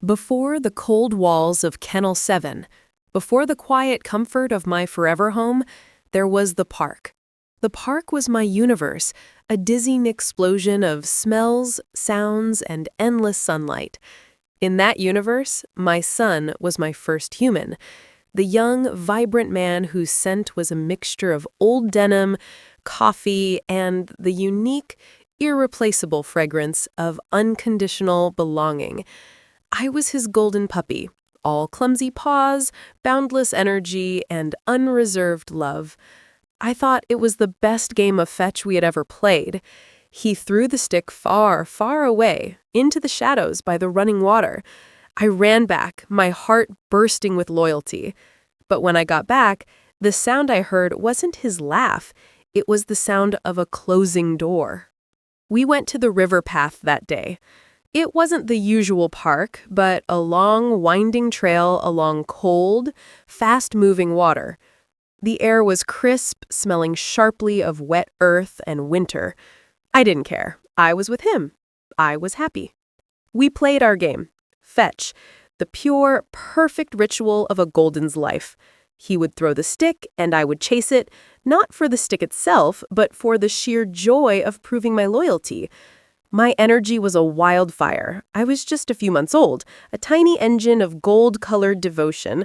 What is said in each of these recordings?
Before the cold walls of Kennel 7, before the quiet comfort of my forever home, there was the park. The park was my universe, a dizzying explosion of smells, sounds, and endless sunlight. In that universe, my son was my first human, the young, vibrant man whose scent was a mixture of old denim, coffee, and the unique, irreplaceable fragrance of unconditional belonging. I was his golden puppy, all clumsy paws, boundless energy, and unreserved love. I thought it was the best game of fetch we had ever played. He threw the stick far, far away, into the shadows by the running water. I ran back, my heart bursting with loyalty. But when I got back, the sound I heard wasn't his laugh. It was the sound of a closing door. We went to the river path that day. It wasn't the usual park, but a long, winding trail along cold, fast-moving water. The air was crisp, smelling sharply of wet earth and winter. I didn't care. I was with him. I was happy. We played our game, fetch, the pure, perfect ritual of a Golden's life. He would throw the stick, and I would chase it, not for the stick itself, but for the sheer joy of proving my loyalty. My energy was a wildfire. I was just a few months old, a tiny engine of gold-colored devotion.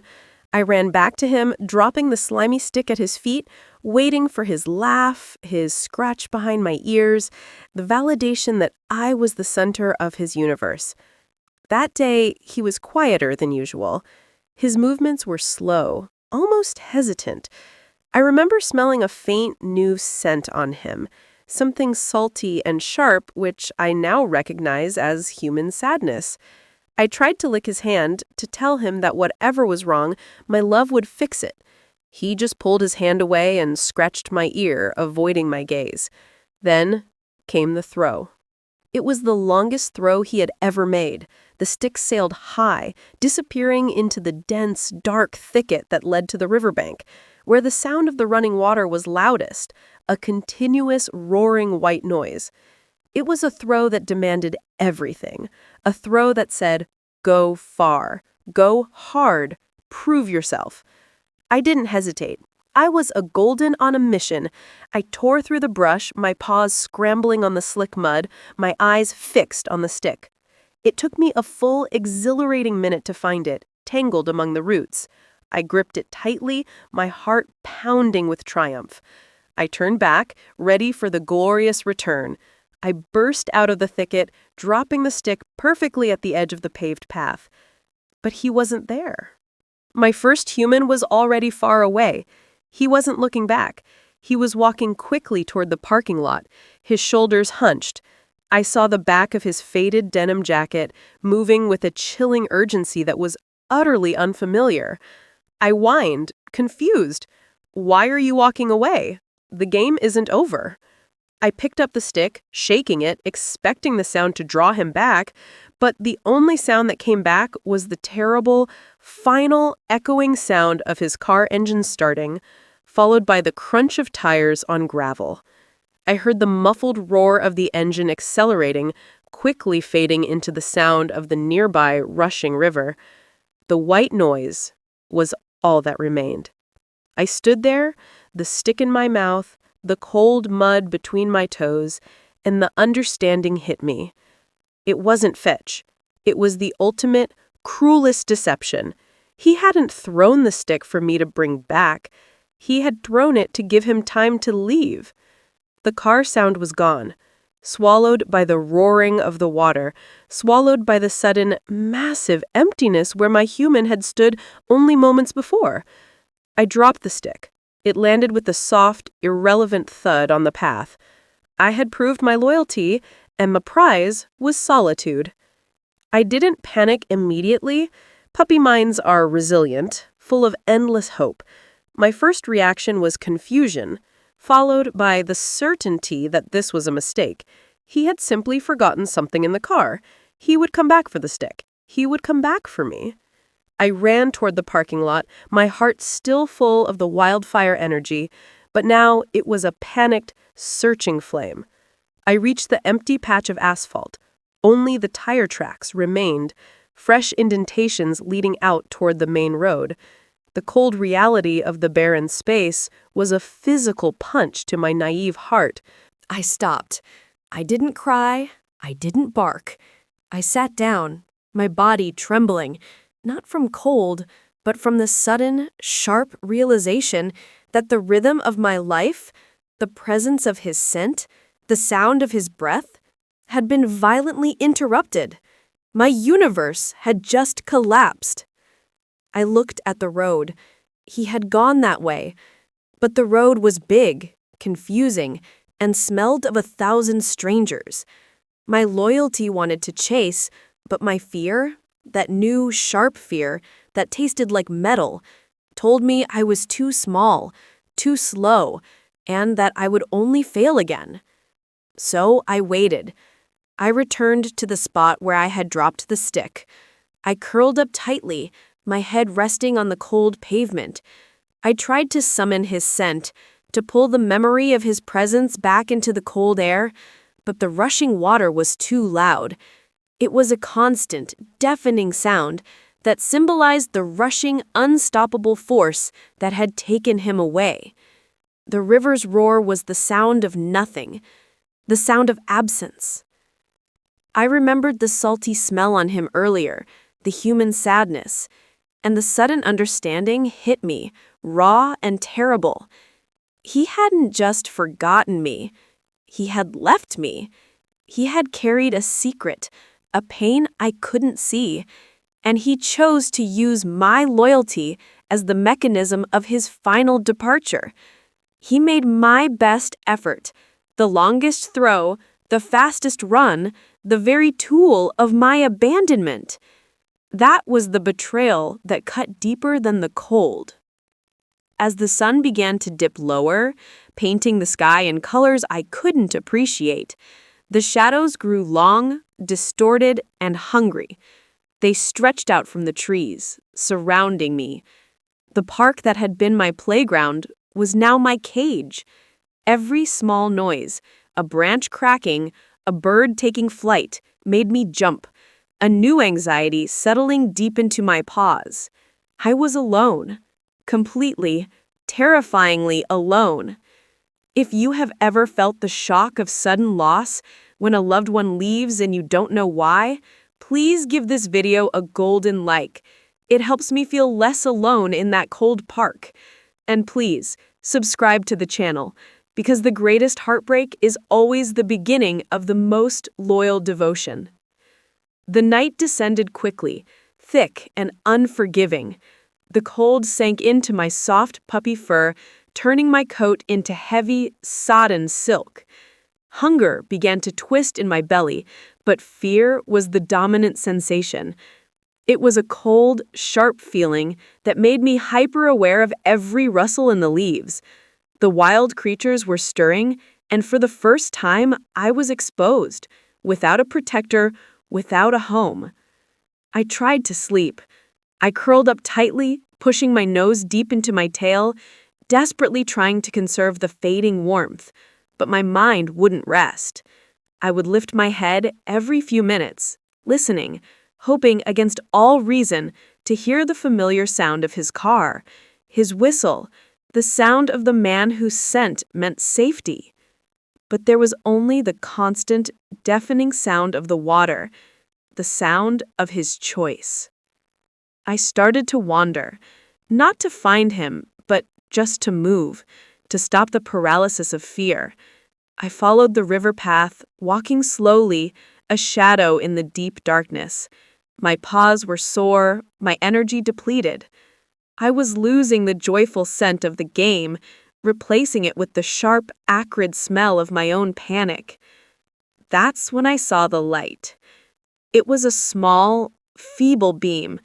I ran back to him, dropping the slimy stick at his feet, waiting for his laugh, his scratch behind my ears, the validation that I was the center of his universe. That day, he was quieter than usual. His movements were slow, almost hesitant. I remember smelling a faint new scent on him, something salty and sharp, which I now recognize as human sadness. I tried to lick his hand to tell him that whatever was wrong, my love would fix it. He just pulled his hand away and scratched my ear, avoiding my gaze. Then came the throw. It was the longest throw he had ever made. The stick sailed high, disappearing into the dense, dark thicket that led to the riverbank, where the sound of the running water was loudest, a continuous, roaring white noise. It was a throw that demanded everything, a throw that said, "Go far, go hard, prove yourself." I didn't hesitate. I was a golden on a mission. I tore through the brush, my paws scrambling on the slick mud, my eyes fixed on the stick. It took me a full, exhilarating minute to find it, tangled among the roots. I gripped it tightly, my heart pounding with triumph. I turned back, ready for the glorious return. I burst out of the thicket, dropping the stick perfectly at the edge of the paved path. But he wasn't there. My first human was already far away. He wasn't looking back. He was walking quickly toward the parking lot, his shoulders hunched. I saw the back of his faded denim jacket moving with a chilling urgency that was utterly unfamiliar. I whined, confused. "Why are you walking away? The game isn't over." I picked up the stick, shaking it, expecting the sound to draw him back, but the only sound that came back was the terrible, final, echoing sound of his car engine starting, followed by the crunch of tires on gravel. I heard the muffled roar of the engine accelerating, quickly fading into the sound of the nearby rushing river. The white noise was all that remained. I stood there, the stick in my mouth, the cold mud between my toes, and the understanding hit me. It wasn't fetch. It was the ultimate, cruelest deception. He hadn't thrown the stick for me to bring back. He had thrown it to give him time to leave. The car sound was gone, swallowed by the roaring of the water, swallowed by the sudden, massive emptiness where my human had stood only moments before. I dropped the stick. It landed with a soft, irrelevant thud on the path. I had proved my loyalty, and my prize was solitude. I didn't panic immediately. Puppy minds are resilient, full of endless hope. My first reaction was confusion, followed by the certainty that this was a mistake. He had simply forgotten something in the car. He would come back for the stick. He would come back for me. I ran toward the parking lot, my heart still full of the wildfire energy, but now it was a panicked, searching flame. I reached the empty patch of asphalt. Only the tire tracks remained, fresh indentations leading out toward the main road. The cold reality of the barren space was a physical punch to my naive heart. I stopped. I didn't cry. I didn't bark. I sat down, my body trembling, not from cold, but from the sudden, sharp realization that the rhythm of my life, the presence of his scent, the sound of his breath, had been violently interrupted. My universe had just collapsed. I looked at the road. He had gone that way, but the road was big, confusing, and smelled of 1,000 strangers. My loyalty wanted to chase, but my fear, that new, sharp fear that tasted like metal, told me I was too small, too slow, and that I would only fail again. So I waited. I returned to the spot where I had dropped the stick. I curled up tightly, my head resting on the cold pavement. I tried to summon his scent, to pull the memory of his presence back into the cold air, but the rushing water was too loud. It was a constant, deafening sound that symbolized the rushing, unstoppable force that had taken him away. The river's roar was the sound of nothing, the sound of absence. I remembered the salty smell on him earlier, the human sadness, and the sudden understanding hit me, raw and terrible. He hadn't just forgotten me. He had left me. He had carried a secret, a pain I couldn't see, and he chose to use my loyalty as the mechanism of his final departure. He made my best effort, the longest throw, the fastest run, the very tool of my abandonment. That was the betrayal that cut deeper than the cold. As the sun began to dip lower, painting the sky in colors I couldn't appreciate, the shadows grew long, distorted, and hungry. They stretched out from the trees, surrounding me. The park that had been my playground was now my cage. Every small noise, a branch cracking, a bird taking flight, made me jump, a new anxiety settling deep into my paws. I was alone, completely, terrifyingly alone. If you have ever felt the shock of sudden loss when a loved one leaves and you don't know why, please give this video a golden like. It helps me feel less alone in that cold park. And please, subscribe to the channel, because the greatest heartbreak is always the beginning of the most loyal devotion. The night descended quickly, thick and unforgiving. The cold sank into my soft puppy fur, turning my coat into heavy, sodden silk. Hunger began to twist in my belly, but fear was the dominant sensation. It was a cold, sharp feeling that made me hyper-aware of every rustle in the leaves. The wild creatures were stirring, and for the first time, I was exposed, without a protector, without a home. I tried to sleep. I curled up tightly, pushing my nose deep into my tail, desperately trying to conserve the fading warmth, but my mind wouldn't rest. I would lift my head every few minutes, listening, hoping against all reason to hear the familiar sound of his car, his whistle, the sound of the man whose scent meant safety. But there was only the constant, deafening sound of the water, the sound of his choice. I started to wander, not to find him, but just to move, to stop the paralysis of fear. I followed the river path, walking slowly, a shadow in the deep darkness. My paws were sore, my energy depleted. I was losing the joyful scent of the game, replacing it with the sharp, acrid smell of my own panic. That's when I saw the light. It was a small, feeble beam,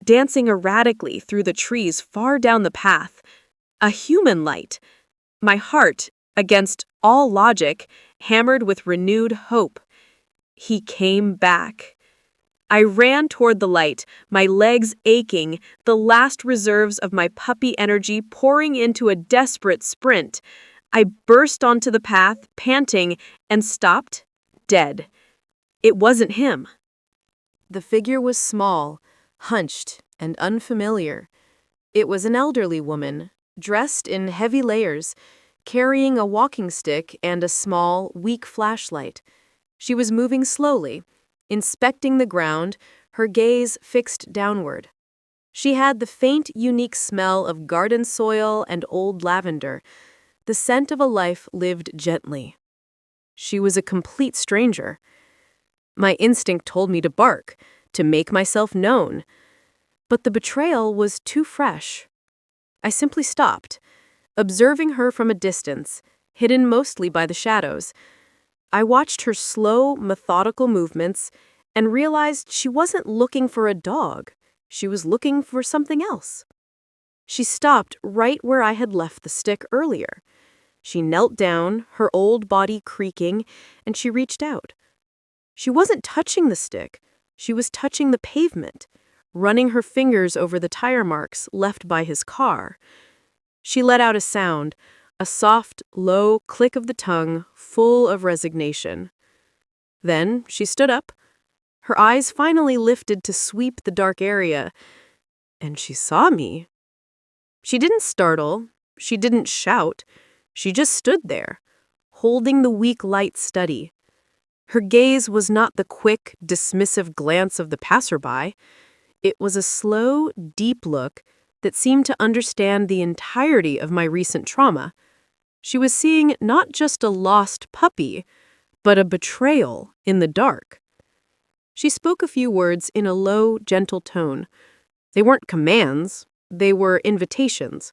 dancing erratically through the trees far down the path. A human light. My heart, against all logic, hammered with renewed hope. He came back. I ran toward the light, my legs aching, the last reserves of my puppy energy pouring into a desperate sprint. I burst onto the path, panting, and stopped, dead. It wasn't him. The figure was small, hunched, and unfamiliar. It was an elderly woman, dressed in heavy layers, carrying a walking stick and a small, weak flashlight. She was moving slowly, inspecting the ground, her gaze fixed downward. She had the faint, unique smell of garden soil and old lavender, the scent of a life lived gently. She was a complete stranger. My instinct told me to bark, to make myself known. But the betrayal was too fresh. I simply stopped, observing her from a distance, hidden mostly by the shadows. I watched her slow, methodical movements and realized she wasn't looking for a dog. She was looking for something else. She stopped right where I had left the stick earlier. She knelt down, her old body creaking, and she reached out. She wasn't touching the stick. She was touching the pavement, running her fingers over the tire marks left by his car. She let out a sound, a soft, low click of the tongue, full of resignation. Then she stood up. Her eyes finally lifted to sweep the dark area, and she saw me. She didn't startle. She didn't shout. She just stood there, holding the weak light steady. Her gaze was not the quick, dismissive glance of the passerby. It was a slow, deep look that seemed to understand the entirety of my recent trauma. She was seeing not just a lost puppy, but a betrayal in the dark. She spoke a few words in a low, gentle tone. They weren't commands, they were invitations.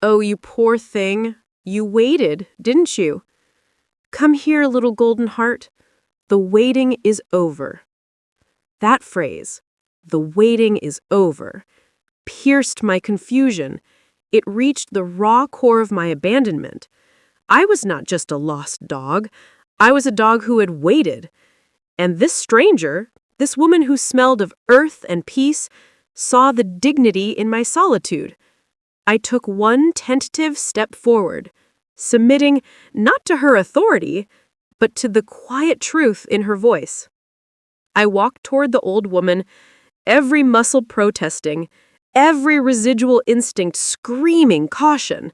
"Oh, you poor thing, you waited, didn't you? Come here, little golden heart. The waiting is over." That phrase, "the waiting is over," pierced my confusion. It reached the raw core of my abandonment. I was not just a lost dog. I was a dog who had waited. And this stranger, this woman who smelled of earth and peace, saw the dignity in my solitude. I took one tentative step forward, submitting not to her authority, but to the quiet truth in her voice. I walked toward the old woman, every muscle protesting, every residual instinct screaming caution.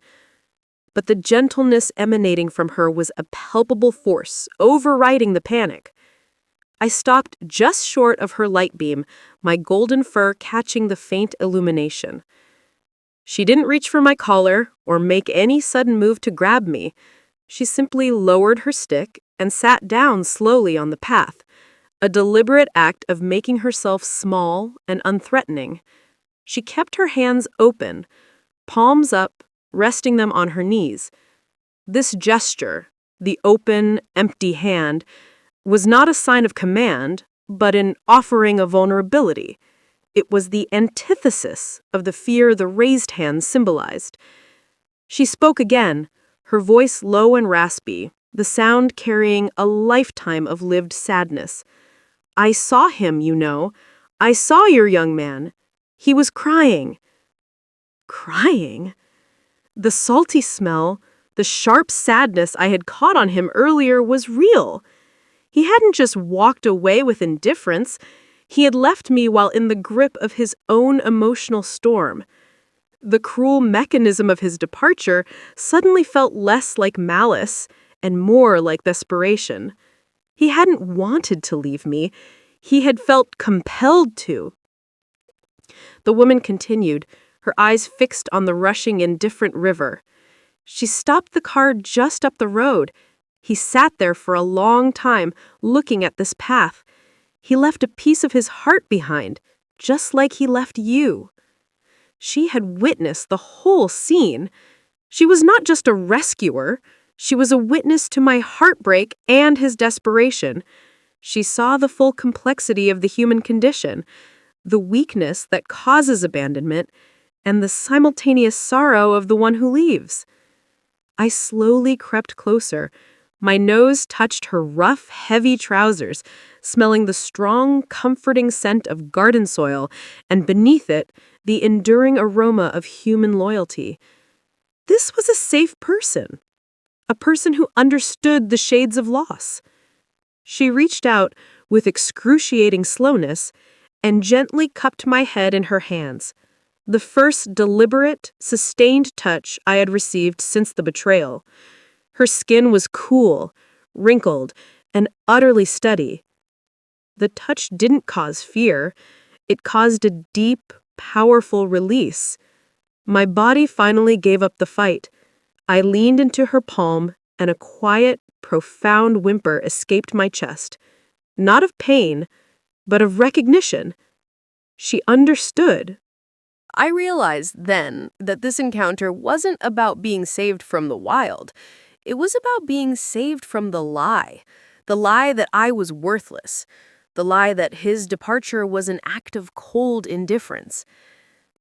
But the gentleness emanating from her was a palpable force, overriding the panic. I stopped just short of her light beam, my golden fur catching the faint illumination. She didn't reach for my collar or make any sudden move to grab me. She simply lowered her stick and sat down slowly on the path, a deliberate act of making herself small and unthreatening. She kept her hands open, palms up, resting them on her knees. This gesture, the open, empty hand, was not a sign of command, but an offering of vulnerability. It was the antithesis of the fear the raised hand symbolized. She spoke again, her voice low and raspy, the sound carrying a lifetime of lived sadness. "I saw him, you know. I saw your young man. He was crying." Crying? The salty smell, the sharp sadness I had caught on him earlier was real. He hadn't just walked away with indifference. He had left me while in the grip of his own emotional storm. The cruel mechanism of his departure suddenly felt less like malice and more like desperation. He hadn't wanted to leave me. He had felt compelled to. The woman continued, her eyes fixed on the rushing, indifferent river. She stopped the car just up the road. He sat there for a long time, looking at this path. He left a piece of his heart behind, just like he left you. She had witnessed the whole scene. She was not just a rescuer. She was a witness to my heartbreak and his desperation. She saw the full complexity of the human condition, the weakness that causes abandonment, and the simultaneous sorrow of the one who leaves. I slowly crept closer. My nose touched her rough, heavy trousers, smelling the strong, comforting scent of garden soil, and beneath it, the enduring aroma of human loyalty. This was a safe person, a person who understood the shades of loss. She reached out, with excruciating slowness and gently cupped my head in her hands, the first deliberate, sustained touch I had received since the betrayal. Her skin was cool, wrinkled, and utterly steady. The touch didn't cause fear. It caused a deep, powerful release. My body finally gave up the fight. I leaned into her palm, and a quiet, profound whimper escaped my chest. Not of pain, but of recognition. She understood. I realized then that this encounter wasn't about being saved from the wild. It was about being saved from the lie that I was worthless, the lie that his departure was an act of cold indifference.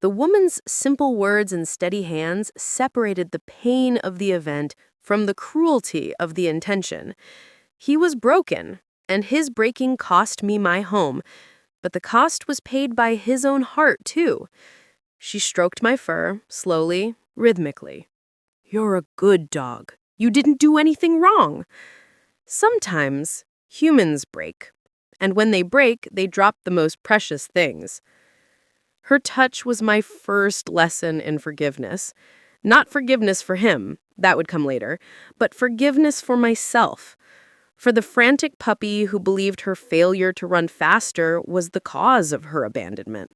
The woman's simple words and steady hands separated the pain of the event from the cruelty of the intention. He was broken, and his breaking cost me my home, but the cost was paid by his own heart, too. She stroked my fur, slowly, rhythmically. "You're a good dog. You didn't do anything wrong." Sometimes humans break, and when they break, they drop the most precious things. Her touch was my first lesson in forgiveness. Not forgiveness for him, that would come later, but forgiveness for myself. For the frantic puppy who believed her failure to run faster was the cause of her abandonment.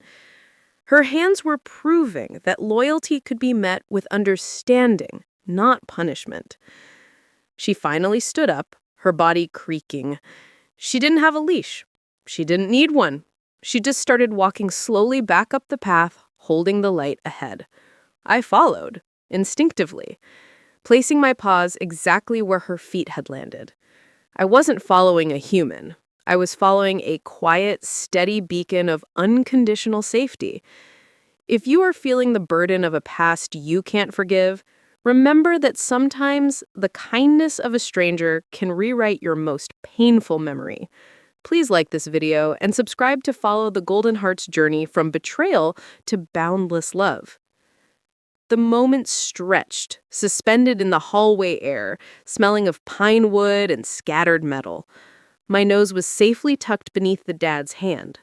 Her hands were proving that loyalty could be met with understanding, not punishment. She finally stood up, her body creaking. She didn't have a leash. She didn't need one. She just started walking slowly back up the path, holding the light ahead. I followed, instinctively, placing my paws exactly where her feet had landed. I wasn't following a human. I was following a quiet, steady beacon of unconditional safety. If you are feeling the burden of a past you can't forgive, remember that sometimes the kindness of a stranger can rewrite your most painful memory. Please like this video and subscribe to follow the Golden Heart's journey from betrayal to boundless love. The moment stretched, suspended in the hallway air, smelling of pine wood and scattered metal. My nose was safely tucked beneath the dad's hand.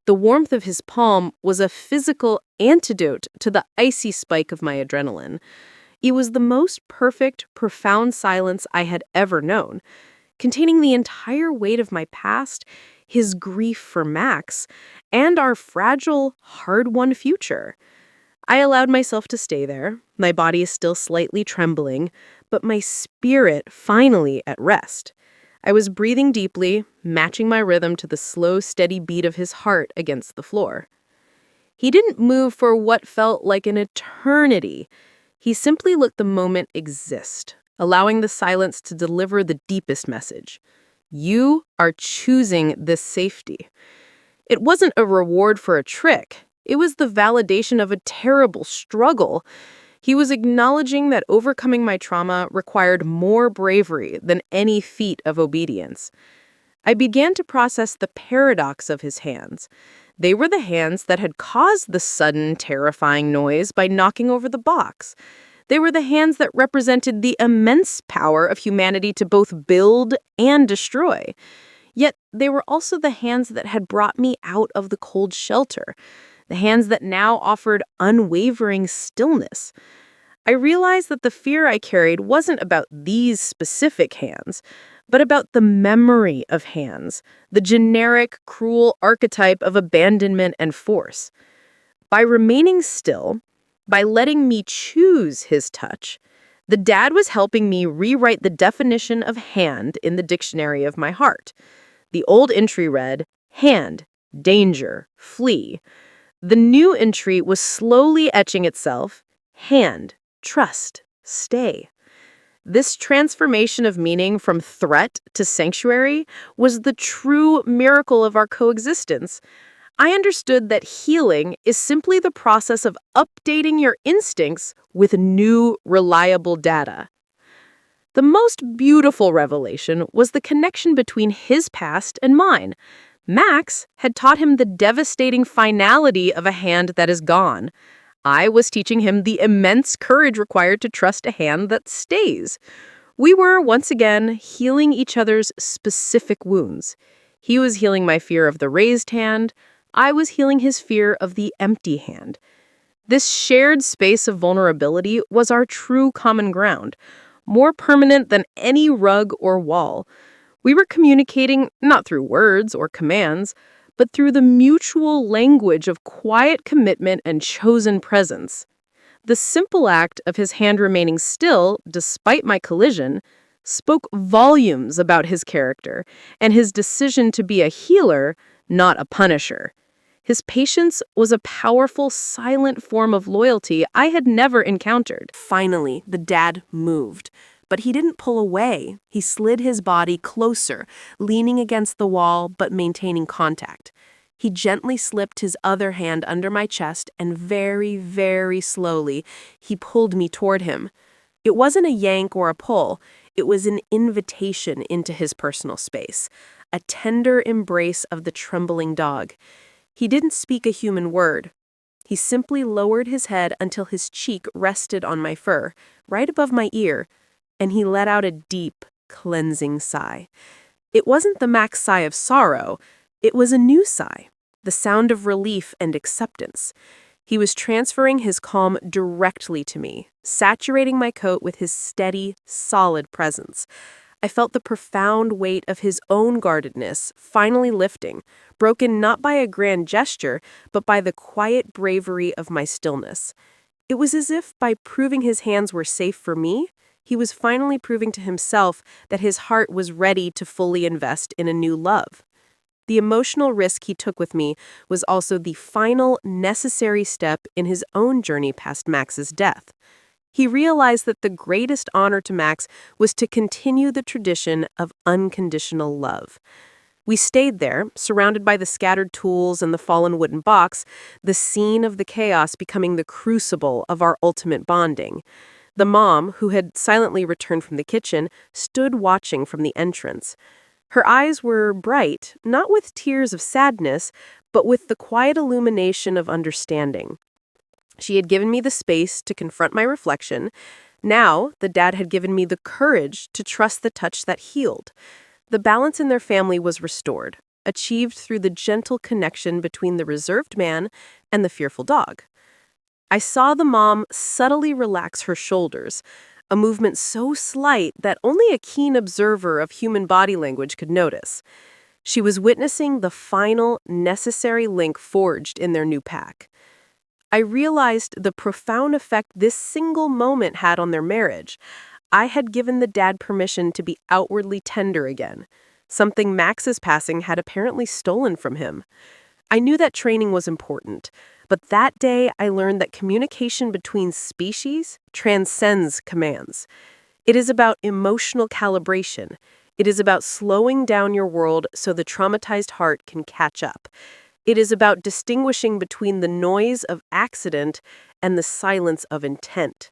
The warmth of his palm was a physical antidote to the icy spike of my adrenaline. It was the most perfect, profound silence I had ever known, containing the entire weight of my past, his grief for Max, and our fragile, hard-won future. I allowed myself to stay there. My body is still slightly trembling, but my spirit finally at rest. I was breathing deeply, matching my rhythm to the slow, steady beat of his heart against the floor. He didn't move for what felt like an eternity. He simply let the moment exist, allowing the silence to deliver the deepest message. You are choosing this safety. It wasn't a reward for a trick. It was the validation of a terrible struggle. He was acknowledging that overcoming my trauma required more bravery than any feat of obedience. I began to process the paradox of his hands. They were the hands that had caused the sudden, terrifying noise by knocking over the box. They were the hands that represented the immense power of humanity to both build and destroy. Yet they were also the hands that had brought me out of the cold shelter, the hands that now offered unwavering stillness. I realized that the fear I carried wasn't about these specific hands, but about the memory of hands, the generic, cruel archetype of abandonment and force. By remaining still, by letting me choose his touch, the dad was helping me rewrite the definition of hand in the dictionary of my heart. The old entry read, hand, danger, flee. The new entry was slowly etching itself, hand, trust, stay. This transformation of meaning from threat to sanctuary was the true miracle of our coexistence. I understood that healing is simply the process of updating your instincts with new, reliable data. The most beautiful revelation was the connection between his past and mine. Max had taught him the devastating finality of a hand that is gone. I was teaching him the immense courage required to trust a hand that stays. We were, once again, healing each other's specific wounds. He was healing my fear of the raised hand. I was healing his fear of the empty hand. This shared space of vulnerability was our true common ground, more permanent than any rug or wall. We were communicating not through words or commands, but through the mutual language of quiet commitment and chosen presence. The simple act of his hand remaining still, despite my collision, spoke volumes about his character and his decision to be a healer, not a punisher. His patience was a powerful, silent form of loyalty I had never encountered. Finally, the dad moved. But he didn't pull away. He slid his body closer, leaning against the wall but maintaining contact. He gently slipped his other hand under my chest and very, very slowly, he pulled me toward him. It wasn't a yank or a pull. It was an invitation into his personal space, a tender embrace of the trembling dog. He didn't speak a human word. He simply lowered his head until his cheek rested on my fur, right above my ear, and he let out a deep, cleansing sigh. It wasn't the Max sigh of sorrow. It was a new sigh, the sound of relief and acceptance. He was transferring his calm directly to me, saturating my coat with his steady, solid presence. I felt the profound weight of his own guardedness finally lifting, broken not by a grand gesture, but by the quiet bravery of my stillness. It was as if by proving his hands were safe for me, he was finally proving to himself that his heart was ready to fully invest in a new love. The emotional risk he took with me was also the final, necessary step in his own journey past Max's death. He realized that the greatest honor to Max was to continue the tradition of unconditional love. We stayed there, surrounded by the scattered tools and the fallen wooden box, the scene of the chaos becoming the crucible of our ultimate bonding. The mom, who had silently returned from the kitchen, stood watching from the entrance. Her eyes were bright, not with tears of sadness, but with the quiet illumination of understanding. She had given me the space to confront my reflection. Now, the dad had given me the courage to trust the touch that healed. The balance in their family was restored, achieved through the gentle connection between the reserved man and the fearful dog. I saw the mom subtly relax her shoulders, a movement so slight that only a keen observer of human body language could notice. She was witnessing the final, necessary link forged in their new pack. I realized the profound effect this single moment had on their marriage. I had given the dad permission to be outwardly tender again, something Max's passing had apparently stolen from him. I knew that training was important, but that day I learned that communication between species transcends commands. It is about emotional calibration. It is about slowing down your world so the traumatized heart can catch up. It is about distinguishing between the noise of accident and the silence of intent.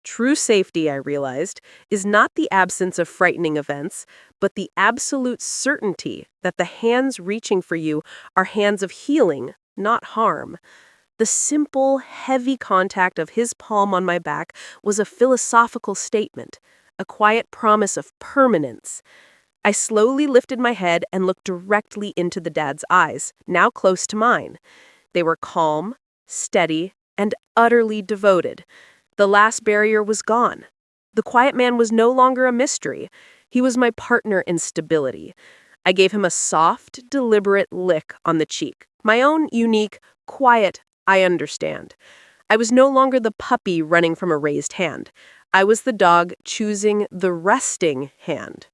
True safety, I realized, is not the absence of frightening events, but the absolute certainty that the hands reaching for you are hands of healing, not harm. The simple, heavy contact of his palm on my back was a philosophical statement, a quiet promise of permanence. I slowly lifted my head and looked directly into the dad's eyes, now close to mine. They were calm, steady, and utterly devoted. The last barrier was gone. The quiet man was no longer a mystery. He was my partner in stability. I gave him a soft, deliberate lick on the cheek, my own unique, quiet, I understand. I was no longer the puppy running from a raised hand. I was the dog choosing the resting hand.